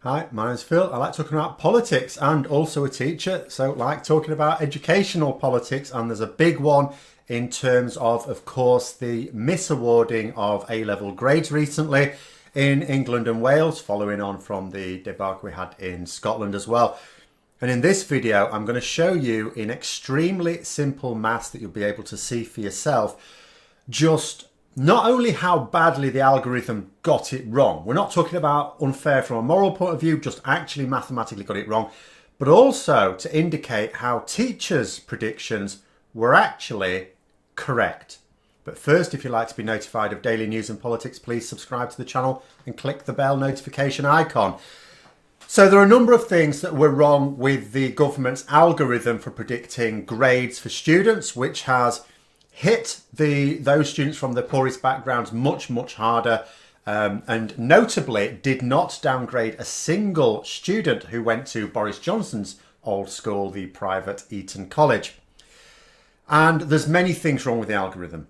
Hi, my name's Phil. I like talking about politics and also a teacher, so like talking about educational politics, and there's a big one in terms of course, the misawarding of A-level grades recently in England and Wales, following on from the debacle we had in Scotland as well. And in this video, I'm going to show you in extremely simple maths that you'll be able to see for yourself just not only how badly the algorithm got it wrong. We're not talking about unfair from a moral point of view, just actually mathematically got it wrong, but also to indicate how teachers' predictions were actually correct. But first, if you'd like to be notified of daily news and politics, please subscribe to the channel and click the bell notification icon. So there are a number of things that were wrong with the government's algorithm for predicting grades for students, which has hit those students from the poorest backgrounds much harder, and notably did not downgrade a single student who went to Boris Johnson's old school, the private Eton College. And there's many things wrong with the algorithm.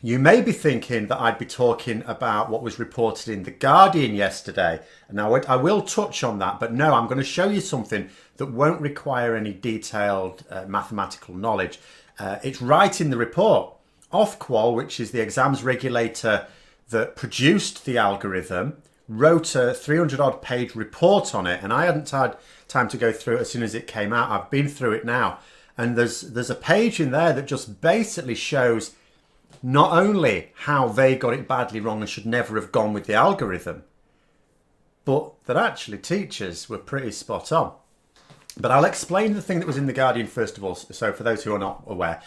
You may be thinking that I'd be talking about what was reported in The Guardian yesterday. Now, I will touch on that, but no, I'm going to show you something that won't require any detailed mathematical knowledge. It's right in the report. Ofqual, which is the exams regulator that produced the algorithm, wrote a 300-odd page report on it, and I hadn't had time to go through it as soon as it came out. I've been through it now, and there's a page in there that just basically shows not only how they got it badly wrong and should never have gone with the algorithm, but that actually teachers were pretty spot on. But I'll explain the thing that was in The Guardian first of all, so for those who are not aware.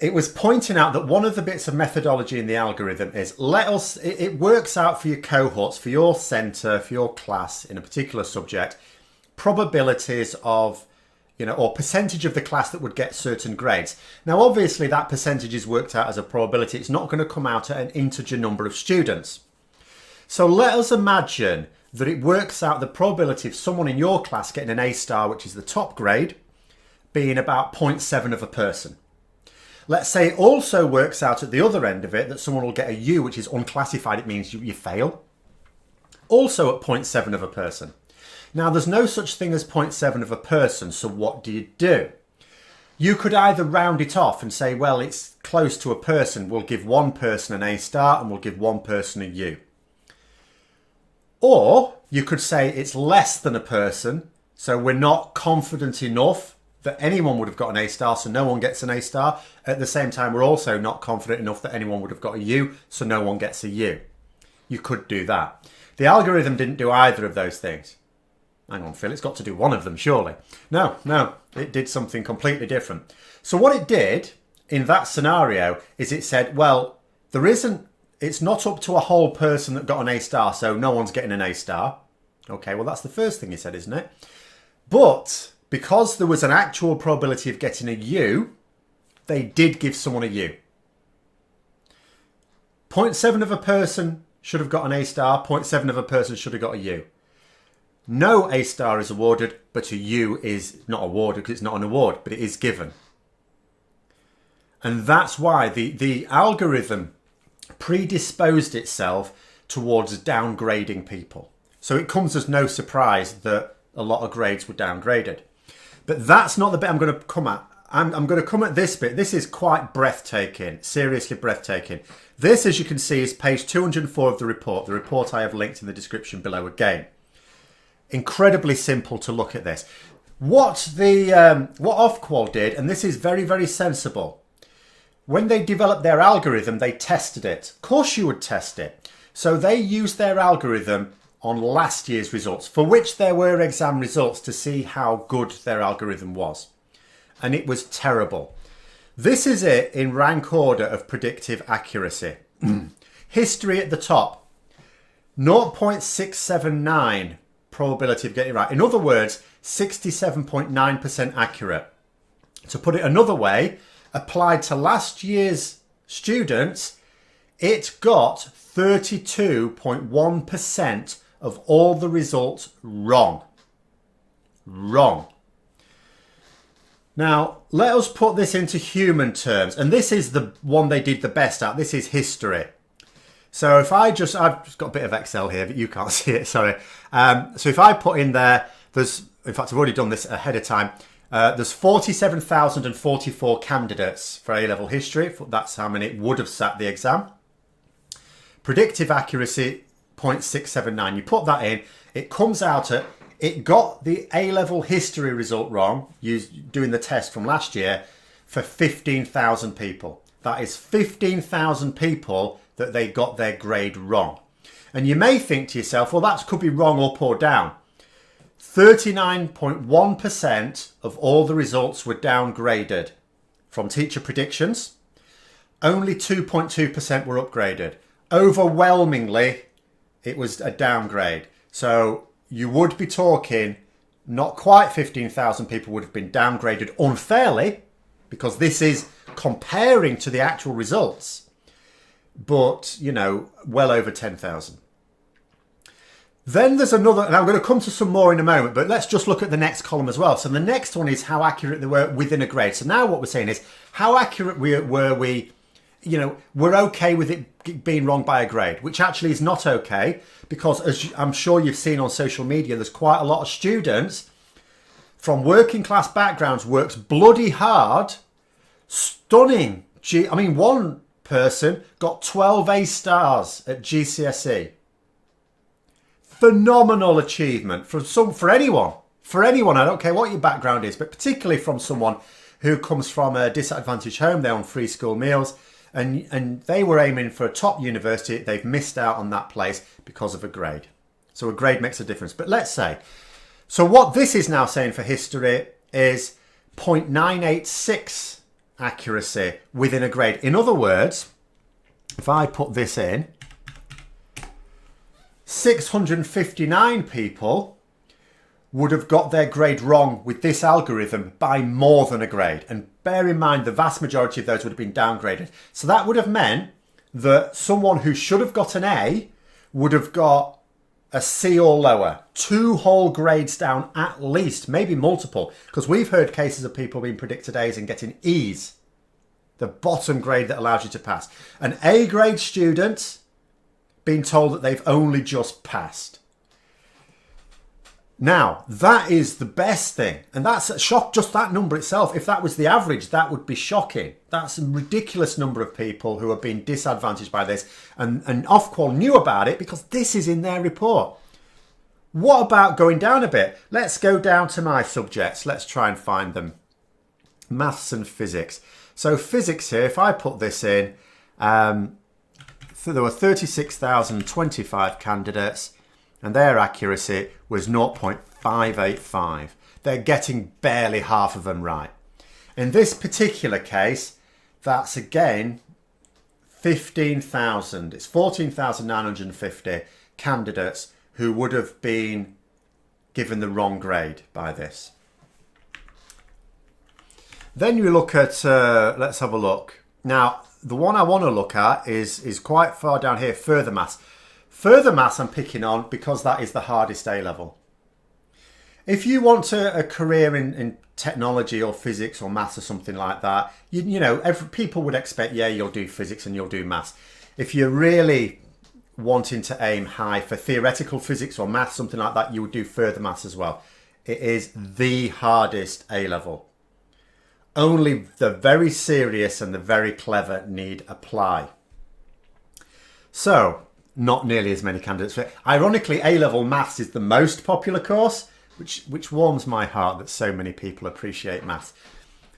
It was pointing out that one of the bits of methodology in the algorithm is it works out for your cohorts, for your centre, for your class in a particular subject, probabilities of, or percentage of the class that would get certain grades. Now, obviously that percentage is worked out as a probability. It's not going to come out at an integer number of students. So let us imagine that it works out the probability of someone in your class getting an A star, which is the top grade, being about 0.7 of a person. Let's say it also works out at the other end of it that someone will get a U, which is unclassified. It means you fail. Also at 0.7 of a person. Now, there's no such thing as 0.7 of a person, so what do? You could either round it off and say, well, it's close to a person. We'll give one person an A star and we'll give one person a U. Or you could say it's less than a person, so we're not confident enough that anyone would have got an A star, so no one gets an A star. At the same time, we're also not confident enough that anyone would have got a U, so no one gets a U. You could do that. The algorithm didn't do either of those things. Hang on, Phil, it's got to do one of them, surely. No, it did something completely different. So what it did in that scenario is it said, well, it's not up to a whole person that got an A star, so no one's getting an A star. Okay, well, that's the first thing he said, isn't it? But because there was an actual probability of getting a U, they did give someone a U. 0.7 of a person should have got an A star, 0.7 of a person should have got a U. No A star is awarded, but a U is not awarded because it's not an award, but it is given. And that's why the algorithm predisposed itself towards downgrading people. So it comes as no surprise that a lot of grades were downgraded. But that's not the bit I'm going to come at. I'm going to come at this bit. This is quite breathtaking, seriously breathtaking. This, as you can see, is page 204 of the report. The report I have linked in the description below again. Incredibly simple to look at this. What Ofqual did, and this is very sensible. When they developed their algorithm, they tested it. Of course you would test it. So they used their algorithm on last year's results, for which there were exam results, to see how good their algorithm was. And it was terrible. This is it in rank order of predictive accuracy. History at the top. 0.679 probability of getting it right. In other words, 67.9% accurate. To put it another way, applied to last year's students, it got 32.1% of all the results wrong. Wrong. Now, let us put this into human terms. And this is the one they did the best at. This is history. So if I've just got a bit of Excel here, but you can't see it, sorry. So if I put in there, in fact, I've already done this ahead of time. There's 47,044 candidates for A-level history. That's how many would have sat the exam. Predictive accuracy, 0.679. You put that in, it comes out at, it got the A-level history result wrong, doing the test from last year, for 15,000 people. That is 15,000 people that they got their grade wrong. And you may think to yourself, well, that could be wrong up or down. 39.1% of all the results were downgraded from teacher predictions. Only 2.2% were upgraded. Overwhelmingly, it was a downgrade. So you would be talking, not quite 15,000 people would have been downgraded unfairly, because this is comparing to the actual results. But, you know, well over 10,000. Then there's another, and I'm going to come to some more in a moment, but let's just look at the next column as well. So the next one is how accurate they were within a grade. So now what we're saying is, how accurate were we, you know, we're okay with it being wrong by a grade, which actually is not okay, because as I'm sure you've seen on social media, there's quite a lot of students from working class backgrounds works bloody hard, stunning. I mean, one person got 12 A stars at GCSE. Phenomenal achievement for anyone. For anyone, I don't care what your background is, but particularly from someone who comes from a disadvantaged home, they're on free school meals, and they were aiming for a top university. They've missed out on that place because of a grade. So a grade makes a difference. But let's say, so what this is now saying for history is 0.986 accuracy within a grade. In other words, if I put this in, 659 people would have got their grade wrong with this algorithm by more than a grade. And bear in mind, the vast majority of those would have been downgraded. So that would have meant that someone who should have got an A would have got a C or lower. 2 whole grades down at least, maybe multiple. Because we've heard cases of people being predicted A's and getting E's. The bottom grade that allows you to pass. An A grade student being told that they've only just passed. Now, that is the best thing. And that's a shock, just that number itself. If that was the average, that would be shocking. That's a ridiculous number of people who are being disadvantaged by this. And Ofqual knew about it because this is in their report. What about going down a bit? Let's go down to my subjects. Let's try and find them. Maths and physics. So physics here, if I put this in, so there were 36,025 candidates and their accuracy was 0.585. They're getting barely half of them right. In this particular case, that's again 15,000. It's 14,950 candidates who would have been given the wrong grade by this. Then you look at, let's have a look. Now, the one I want to look at is quite far down here, further maths. Further maths I'm picking on because that is the hardest A level. If you want a career in technology or physics or maths or something like that, you know, people would expect, yeah, you'll do physics and you'll do maths. If you're really wanting to aim high for theoretical physics or maths, something like that, you would do further maths as well. It is the hardest A level. Only the very serious and the very clever need apply. So, not nearly as many candidates. Ironically, A-level maths is the most popular course, which warms my heart that so many people appreciate maths.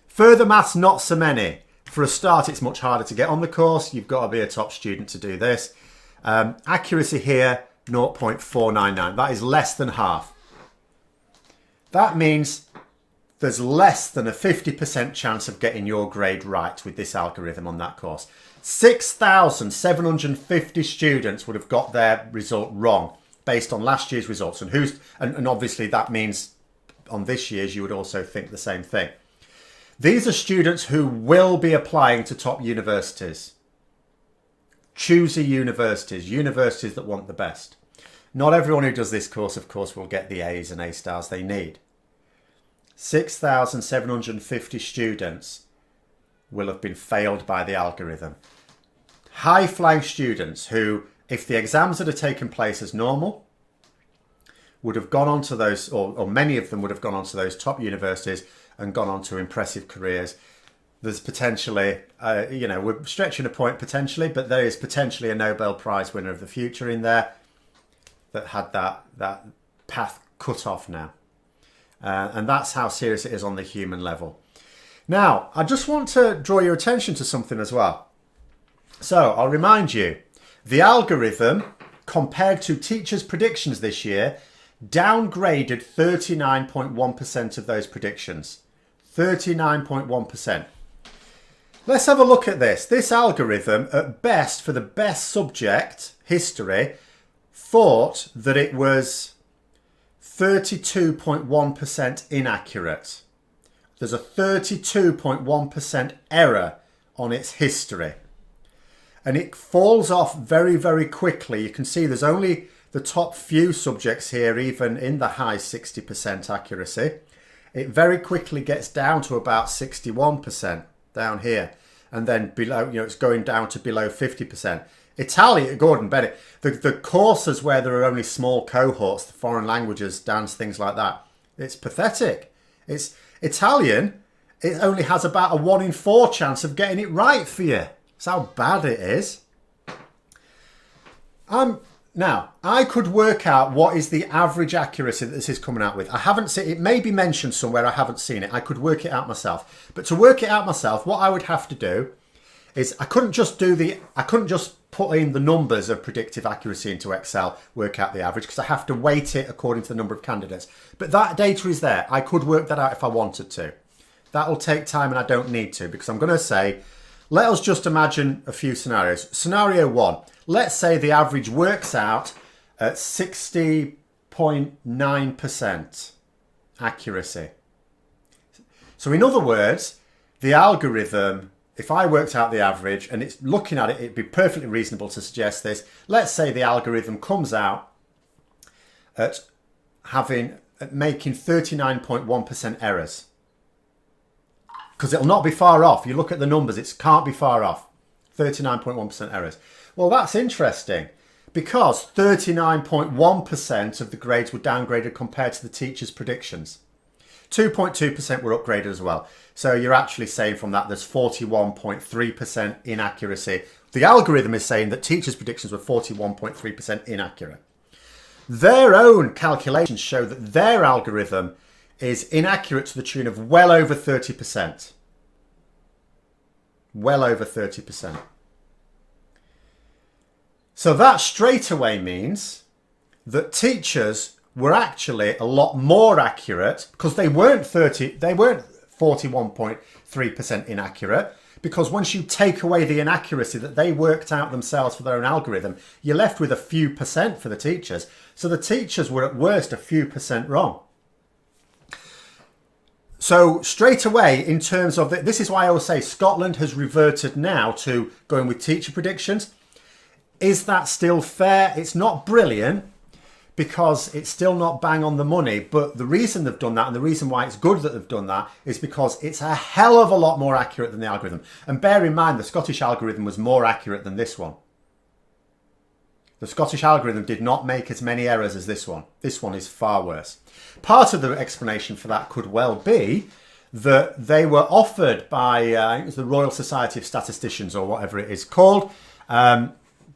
Further maths, not so many. For a start, it's much harder to get on the course. You've got to be a top student to do this. Accuracy here, 0.499. That is less than half. That means there's less than a 50% chance of getting your grade right with this algorithm on that course. 6,750 students would have got their result wrong based on last year's results. And obviously that means on this year's you would also think the same thing. These are students who will be applying to top universities. Choosy universities, universities that want the best. Not everyone who does this course, of course, will get the A's and A stars they need. 6,750 students will have been failed by the algorithm. high-flying students who, if the exams had taken place as normal, would have gone on to those, or many of them would have gone on to those top universities and gone on to impressive careers. There's potentially, we're stretching a point potentially, but there is potentially a Nobel Prize winner of the future in there that had that path cut off now. And that's how serious it is on the human level. Now, I just want to draw your attention to something as well. So I'll remind you, the algorithm compared to teachers' predictions this year downgraded 39.1% of those predictions. 39.1%. Let's have a look at this. This algorithm, at best, for the best subject, history, thought that it was 32.1% inaccurate. There's a 32.1% error on its history. And it falls off very, very quickly. You can see there's only the top few subjects here, even in the high 60% accuracy. It very quickly gets down to about 61% down here. And then below, it's going down to below 50%. Italian, Gordon Bennett, the courses where there are only small cohorts, the foreign languages, dance, things like that, it's pathetic. It's Italian, it only has about a 1 in 4 chance of getting it right for you. That's how bad it is. Now, I could work out what is the average accuracy that this is coming out with. I haven't seen it. May be mentioned somewhere. I haven't seen it. I could work it out myself. But to work it out myself, what I would have to do is I couldn't just put in the numbers of predictive accuracy into Excel, work out the average, because I have to weight it according to the number of candidates. But that data is there. I could work that out if I wanted to. That'll take time and I don't need to, because I'm going to say, let us just imagine a few scenarios. Scenario 1, let's say the average works out at 60.9% accuracy. So in other words, the algorithm, if I worked out the average and it's looking at it, it'd be perfectly reasonable to suggest this. Let's say the algorithm comes out at making 39.1% errors. Because it'll not be far off. You look at the numbers, it can't be far off. 39.1% errors. Well, that's interesting because 39.1% of the grades were downgraded compared to the teacher's predictions. 2.2% were upgraded as well. So you're actually saying from that there's 41.3% inaccuracy. The algorithm is saying that teachers' predictions were 41.3% inaccurate. Their own calculations show that their algorithm is inaccurate to the tune of well over 30%. Well over 30%. So that straight away means that teachers were actually a lot more accurate because they weren't 41.3% inaccurate, because once you take away the inaccuracy that they worked out themselves for their own algorithm, you're left with a few percent for the teachers. So the teachers were at worst a few percent wrong. So straight away, in terms of this is why I always say Scotland has reverted now to going with teacher predictions. Is that still fair? It's not brilliant because it's still not bang on the money. But the reason they've done that and the reason why it's good that they've done that is because it's a hell of a lot more accurate than the algorithm. And bear in mind, the Scottish algorithm was more accurate than this one. The Scottish algorithm did not make as many errors as this one. This one is far worse. Part of the explanation for that could well be that they were offered by I think it was the Royal Society of Statisticians or whatever it is called,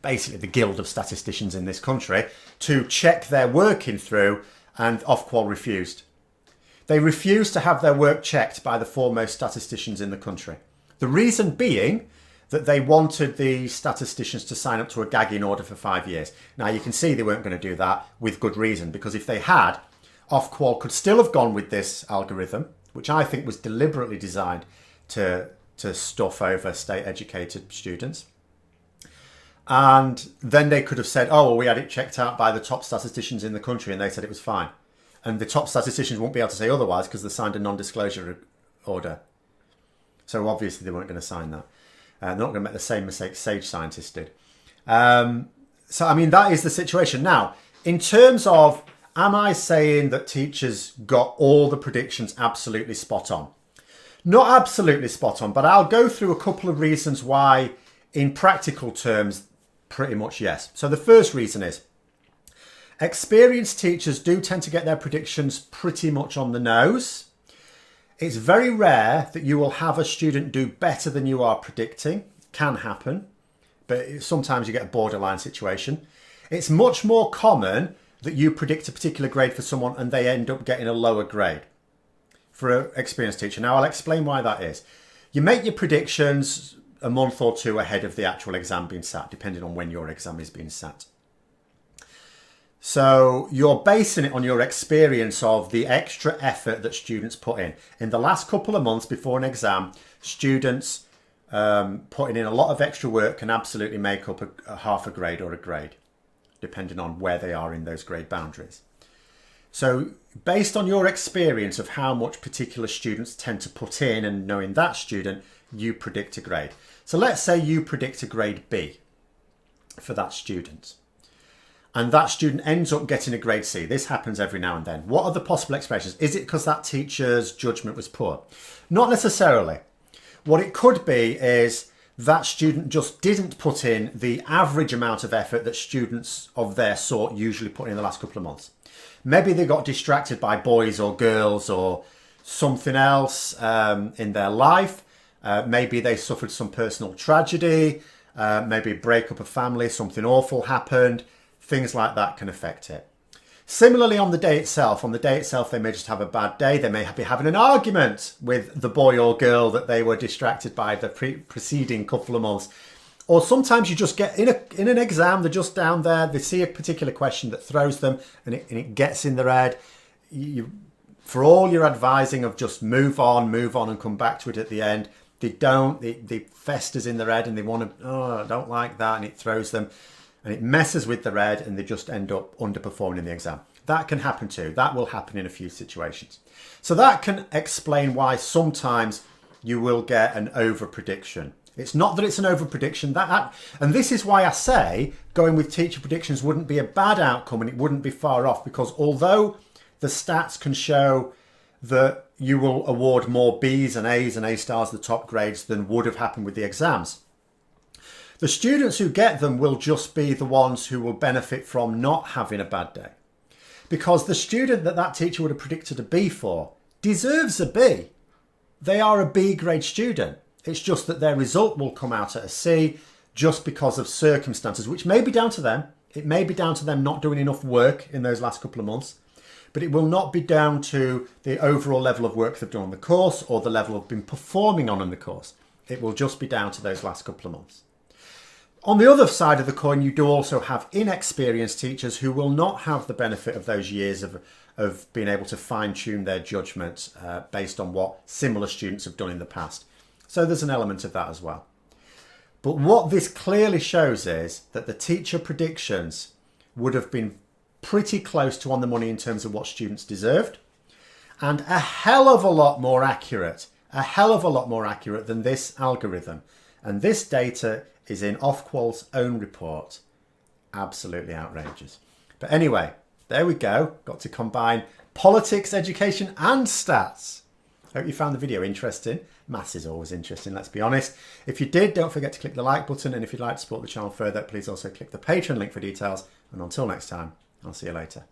basically the Guild of Statisticians in this country, to check their working through, and Ofqual refused. They refused to have their work checked by the foremost statisticians in the country. The reason being that they wanted the statisticians to sign up to a gagging order for 5 years. Now you can see they weren't going to do that with good reason, because if they had, Ofqual could still have gone with this algorithm, which I think was deliberately designed to stuff over state educated students. And then they could have said, oh, well, we had it checked out by the top statisticians in the country and they said it was fine. And the top statisticians won't be able to say otherwise because they signed a non-disclosure order. So obviously they weren't going to sign that. They're not going to make the same mistake Sage scientists did. So, I mean, that is the situation. Now, in terms of, am I saying that teachers got all the predictions absolutely spot on? Not absolutely spot on, but I'll go through a couple of reasons why In practical terms, pretty much yes. So the first reason is experienced teachers do tend to get their predictions pretty much on the nose. It's very rare that you will have a student do better than you are predicting. Can happen, but sometimes you get a borderline situation. It's much more common that you predict a particular grade for someone and they end up getting a lower grade for an experienced teacher. Now I'll explain why that is. You make your predictions a month or two ahead of the actual exam being sat, depending on when your exam is being sat. So you're basing it on your experience of the extra effort that students put in. In the last couple of months before an exam, students putting in a lot of extra work can absolutely make up a half a grade or a grade, depending on where they are in those grade boundaries. So based on your experience of how much particular students tend to put in and knowing that student, you predict a grade. So let's say you predict a grade B for that student, and that student ends up getting a grade C. This happens every now and then. What are the possible explanations? Is it because that teacher's judgment was poor? Not necessarily. What it could be is that student just didn't put in the average amount of effort that students of their sort usually put in the last couple of months. Maybe they got distracted by boys or girls or something else in their life. Maybe they suffered some personal tragedy, maybe a breakup of family, something awful happened. Things like that can affect it. Similarly, on the day itself, they may just have a bad day. They may be having an argument with the boy or girl that they were distracted by the preceding couple of months. Or sometimes you just get in an exam, they're just down there, they see a particular question that throws them and it gets in their head. For all your advising of just move on and come back to it at the end, they don't. They festers in their head and they want to, I don't like that, and it throws them. And it messes with the red and they just end up underperforming in the exam. That can happen too. That will happen in a few situations. So that can explain why sometimes you will get an over prediction. It's not that it's an over prediction. And this is why I say going with teacher predictions wouldn't be a bad outcome and it wouldn't be far off, because although the stats can show that you will award more B's and A's and A stars, the top grades, than would have happened with the exams, the students who get them will just be the ones who will benefit from not having a bad day. Because the student that teacher would have predicted a B for deserves a B. They are a B grade student. It's just that their result will come out at a C just because of circumstances, which may be down to them. It may be down to them not doing enough work in those last couple of months, but it will not be down to the overall level of work they've done on the course or the level of been performing on in the course. It will just be down to those last couple of months. On the other side of the coin, you do also have inexperienced teachers who will not have the benefit of those years of being able to fine-tune their judgment based on what similar students have done in the past. So there's an element of that as well. But what this clearly shows is that the teacher predictions would have been pretty close to on the money in terms of what students deserved, and a hell of a lot more accurate than this algorithm. And this data is in Ofqual's own report. Absolutely outrageous. But anyway, there we go. Got to combine politics, education and stats. Hope you found the video interesting. Maths is always interesting, let's be honest. If you did, don't forget to click the like button. And if you'd like to support the channel further, please also click the Patreon link for details. And until next time, I'll see you later.